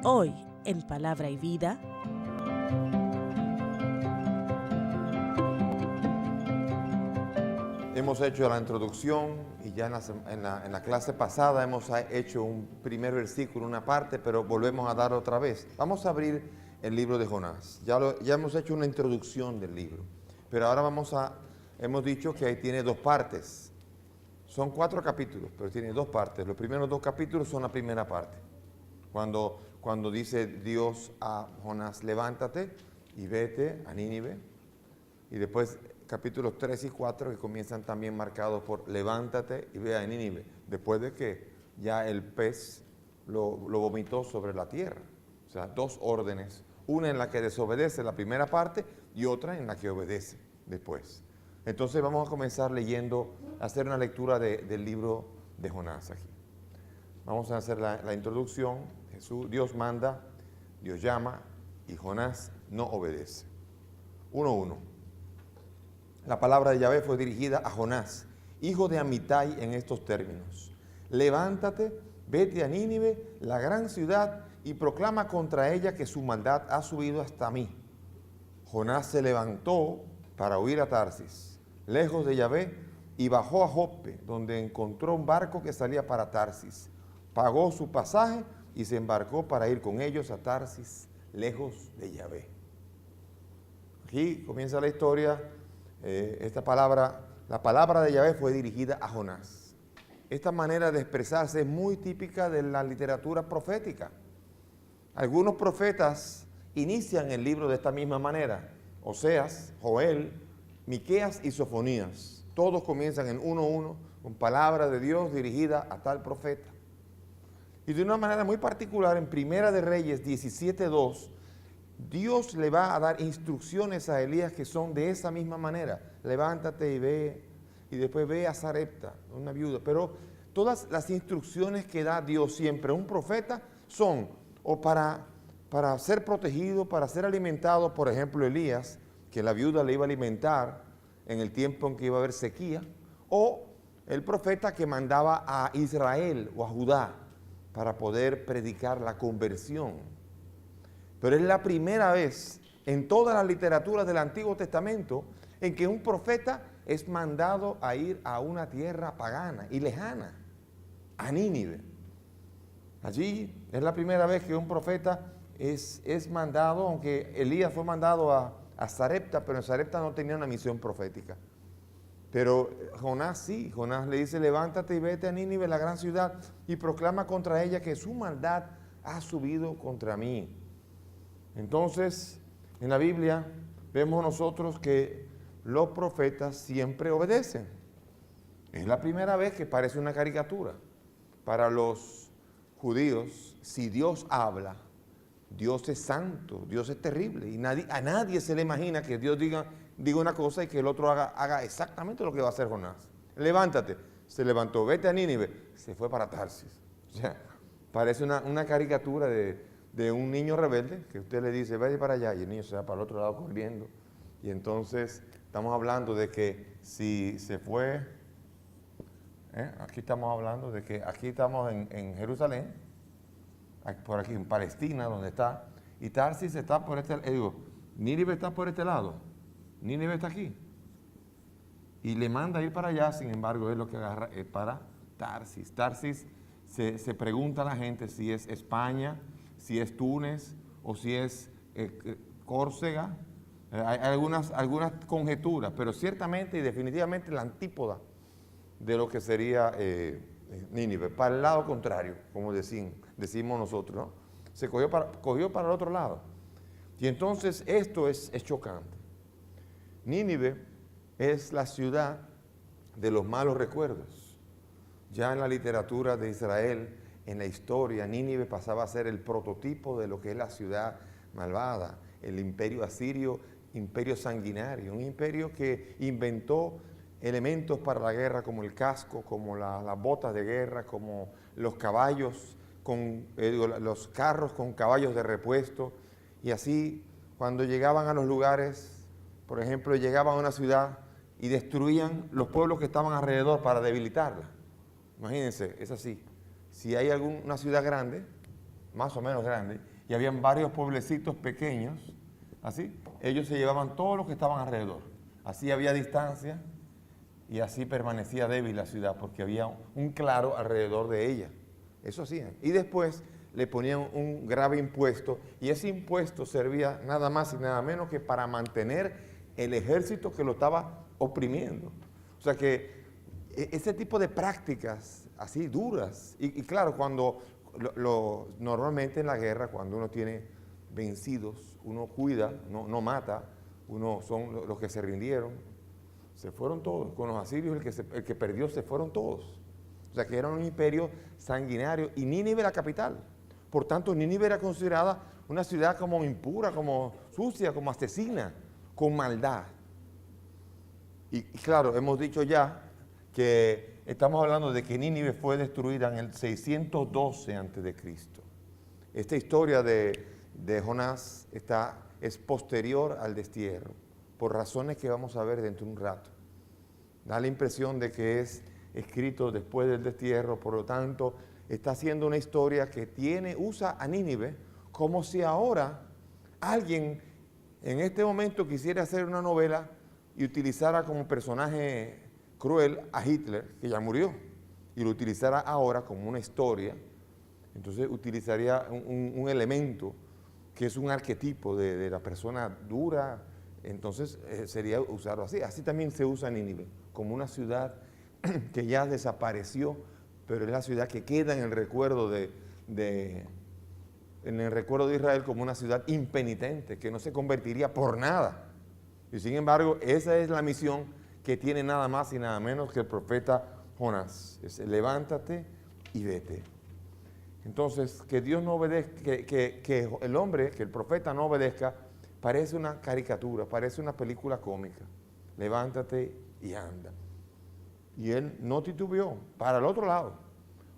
Hoy, en Palabra y Vida, hemos hecho la introducción y ya en la clase pasada hemos hecho un primer versículo, una parte, pero volvemos a dar otra vez. Vamos a abrir el libro de Jonás. Ya hemos hecho una introducción del libro, pero ahora hemos dicho que ahí tiene dos partes. Son 4 capítulos, pero tiene 2 partes. Los primeros 2 capítulos son la primera parte. Cuando dice Dios a Jonás, levántate y vete a Nínive. Y después capítulos 3 y 4 que comienzan también marcados por levántate y ve a Nínive. Después de que ya el pez lo vomitó sobre la tierra. O sea, 2 órdenes. Una en la que desobedece la primera parte y otra en la que obedece después. Entonces vamos a comenzar a hacer una lectura del libro de Jonás aquí. Vamos a hacer la introducción. Dios manda, Dios llama y Jonás no obedece. 1:1. La palabra de Yahvé fue dirigida a Jonás, hijo de Amitai, en estos términos: levántate, vete a Nínive, la gran ciudad, y proclama contra ella que su maldad ha subido hasta mí. Jonás se levantó para huir a Tarsis, lejos de Yahvé, y bajó a Joppe, donde encontró un barco que salía para Tarsis. Pagó su pasaje y se embarcó para ir con ellos a Tarsis, lejos de Yahvé. Aquí comienza la historia. La palabra de Yahvé fue dirigida a Jonás. Esta manera de expresarse es muy típica de la literatura profética. Algunos profetas inician el libro de esta misma manera. Oseas, Joel, Miqueas y Sofonías. Todos comienzan en 1:1 con palabra de Dios dirigida a tal profeta. Y de una manera muy particular, en Primera de Reyes 17:2, Dios le va a dar instrucciones a Elías que son de esa misma manera. Levántate y ve, y después ve a Sarepta, una viuda. Pero todas las instrucciones que da Dios siempre a un profeta son o para ser protegido, para ser alimentado. Por ejemplo, Elías, que la viuda le iba a alimentar en el tiempo en que iba a haber sequía, o el profeta que mandaba a Israel o a Judá para poder predicar la conversión. Pero es la primera vez en toda la literatura del Antiguo Testamento en que un profeta es mandado a ir a una tierra pagana y lejana, a Nínive. Allí es la primera vez que un profeta es mandado, aunque Elías fue mandado a Sarepta, pero en Sarepta no tenía una misión profética. Pero Jonás sí, Jonás le dice: levántate y vete a Nínive, la gran ciudad, y proclama contra ella que su maldad ha subido contra mí. Entonces, en la Biblia vemos nosotros que los profetas siempre obedecen. Es la primera vez que parece una caricatura. Para los judíos, si Dios habla, Dios es santo, Dios es terrible, y a nadie se le imagina que Dios diga una cosa y que el otro haga exactamente lo que va a hacer Jonás. Levántate, se levantó, vete a Nínive, se fue para Tarsis. O sea, parece una caricatura de un niño rebelde que usted le dice: vaya para allá, y el niño se va para el otro lado corriendo. Y entonces estamos hablando de que si se fue, aquí estamos hablando de que aquí estamos en Jerusalén, por aquí en Palestina, donde está, y Tarsis está por este lado. Nínive está por este lado, Nínive está aquí, y le manda a ir para allá. Sin embargo, es lo que agarra para Tarsis. Tarsis, se pregunta a la gente si es España, si es Túnez o si es Córcega. Hay algunas conjeturas, pero ciertamente y definitivamente la antípoda de lo que sería Nínive, para el lado contrario, como decimos nosotros, ¿no? Se cogió para el otro lado. Y entonces esto es chocante. Nínive es la ciudad de los malos recuerdos. Ya en la literatura de Israel, en la historia, Nínive pasaba a ser el prototipo de lo que es la ciudad malvada, el imperio asirio, imperio sanguinario, un imperio que inventó elementos para la guerra como el casco, como las botas de guerra, como los caballos, los carros con caballos de repuesto. Y así, cuando llegaban a los lugares, por ejemplo, llegaban a una ciudad y destruían los pueblos que estaban alrededor para debilitarla. Imagínense, es así. Si hay una ciudad grande, más o menos grande, y habían varios pueblecitos pequeños, así, ellos se llevaban todos los que estaban alrededor. Así había distancia y así permanecía débil la ciudad porque había un claro alrededor de ella. Eso hacían. Y después le ponían un grave impuesto y ese impuesto servía nada más y nada menos que para mantener el ejército que lo estaba oprimiendo. O sea que ese tipo de prácticas así duras, y claro, cuando normalmente en la guerra, cuando uno tiene vencidos, uno cuida, no mata, uno son los que se rindieron, se fueron todos. Con los asirios el que perdió se fueron todos. O sea que era un imperio sanguinario y Nínive la capital. Por tanto, Nínive era considerada una ciudad como impura, como sucia, como asesina, con maldad. Y claro, hemos dicho ya que estamos hablando de que Nínive fue destruida en el 612 a.C. Esta historia de Jonás es posterior al destierro, por razones que vamos a ver dentro de un rato. Da la impresión de que es escrito después del destierro, por lo tanto, está haciendo una historia que usa a Nínive como si ahora alguien en este momento quisiera hacer una novela y utilizara como personaje cruel a Hitler, que ya murió, y lo utilizara ahora como una historia. Entonces utilizaría un elemento que es un arquetipo de la persona dura. Entonces sería usarlo así. Así también se usa Nínive, como una ciudad que ya desapareció, pero es la ciudad que queda en el recuerdo de Israel como una ciudad impenitente, que no se convertiría por nada. Y sin embargo, esa es la misión que tiene nada más y nada menos que el profeta Jonás. Es levántate y vete. Entonces, que Dios no obedezca, que el hombre, que el profeta no obedezca, parece una caricatura, parece una película cómica. Levántate y anda. Y él no titubeó, para el otro lado.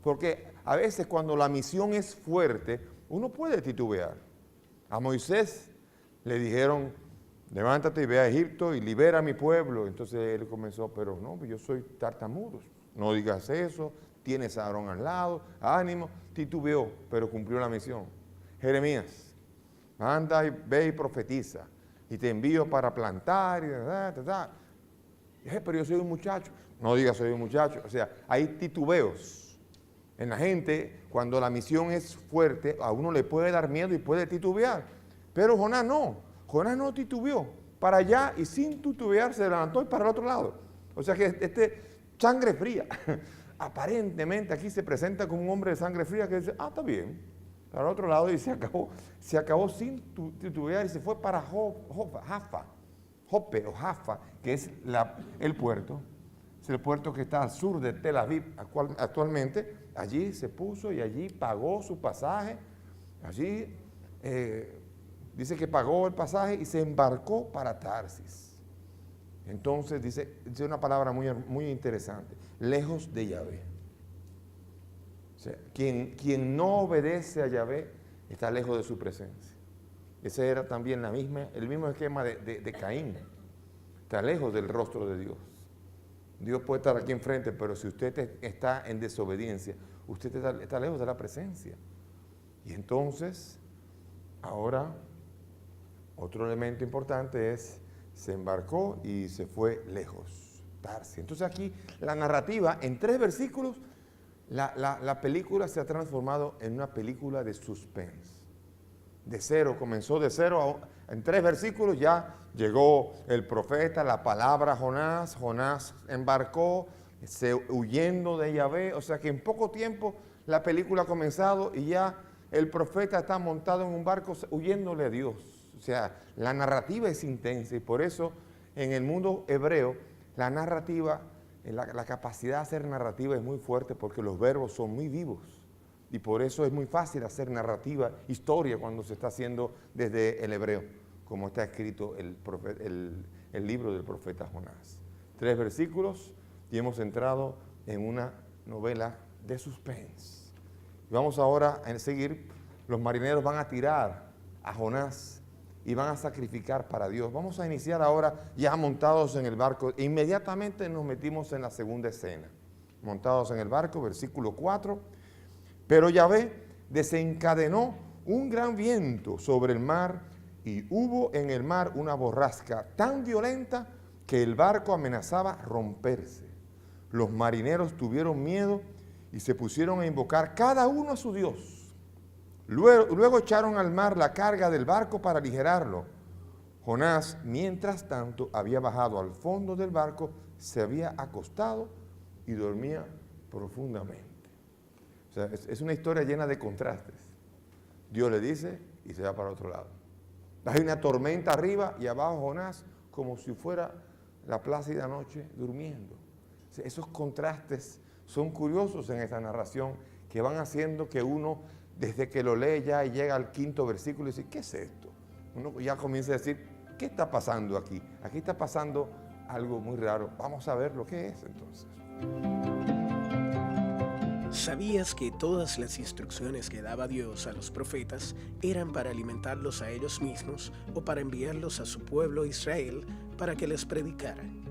Porque a veces cuando la misión es fuerte, uno puede titubear. A Moisés le dijeron, levántate y ve a Egipto y libera a mi pueblo. Entonces él comenzó, pero no, yo soy tartamudo. No digas eso, tienes a Aarón al lado, ánimo. Titubeó, pero cumplió la misión. Jeremías, anda y ve y profetiza. Y te envío para plantar. Pero yo soy un muchacho. No digas soy un muchacho. O sea, hay titubeos en la gente. Cuando la misión es fuerte, a uno le puede dar miedo y puede titubear. Pero Jonás no. Jonás no titubeó. Para allá y sin titubear se levantó y para el otro lado. O sea que sangre fría. Aparentemente aquí se presenta como un hombre de sangre fría que dice, está bien. Para el otro lado y se acabó sin titubear y se fue para Jope o Jaffa, que es el puerto. Es el puerto que está al sur de Tel Aviv actualmente. Allí se puso y allí pagó su pasaje. Allí dice que pagó el pasaje y se embarcó para Tarsis. Entonces dice una palabra muy, muy interesante, lejos de Yahvé. O sea, quien no obedece a Yahvé está lejos de su presencia. Ese era también el mismo esquema de Caín. Está lejos del rostro de Dios. Dios puede estar aquí enfrente, pero si usted está en desobediencia, usted está lejos de la presencia. Y entonces, ahora, otro elemento importante es, se embarcó y se fue lejos, Tarsis. Entonces aquí, la narrativa, en 3 versículos, la película se ha transformado en una película de suspense. Comenzó de cero, en 3 versículos ya llegó el profeta, la palabra Jonás embarcó, huyendo de Yahvé, o sea que en poco tiempo la película ha comenzado y ya el profeta está montado en un barco huyéndole a Dios. O sea, la narrativa es intensa y por eso en el mundo hebreo la narrativa, la capacidad de hacer narrativa es muy fuerte porque los verbos son muy vivos. Y por eso es muy fácil hacer narrativa, historia, cuando se está haciendo desde el hebreo, como está escrito el libro del profeta Jonás. 3 versículos y hemos entrado en una novela de suspense. Y vamos ahora a seguir, los marineros van a tirar a Jonás y van a sacrificar para Dios. Vamos a iniciar ahora ya montados en el barco. Inmediatamente nos metimos en la segunda escena. montados en el barco, versículo 4. Pero Yahvé desencadenó un gran viento sobre el mar y hubo en el mar una borrasca tan violenta que el barco amenazaba romperse. Los marineros tuvieron miedo y se pusieron a invocar cada uno a su Dios. Luego echaron al mar la carga del barco para aligerarlo. Jonás, mientras tanto, había bajado al fondo del barco, se había acostado y dormía profundamente. O sea, es una historia llena de contrastes. Dios le dice y se va para otro lado. Hay una tormenta arriba y abajo Jonás como si fuera la plácida noche durmiendo. O sea, esos contrastes son curiosos en esta narración que van haciendo que uno, desde que lo lee ya y llega al 5.º versículo, dice, ¿qué es esto? Uno ya comienza a decir, ¿qué está pasando aquí? Aquí está pasando algo muy raro. Vamos a ver lo que es entonces. ¿Sabías que todas las instrucciones que daba Dios a los profetas eran para alimentarlos a ellos mismos o para enviarlos a su pueblo Israel para que les predicaran?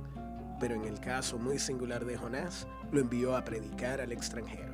Pero en el caso muy singular de Jonás, lo envió a predicar al extranjero.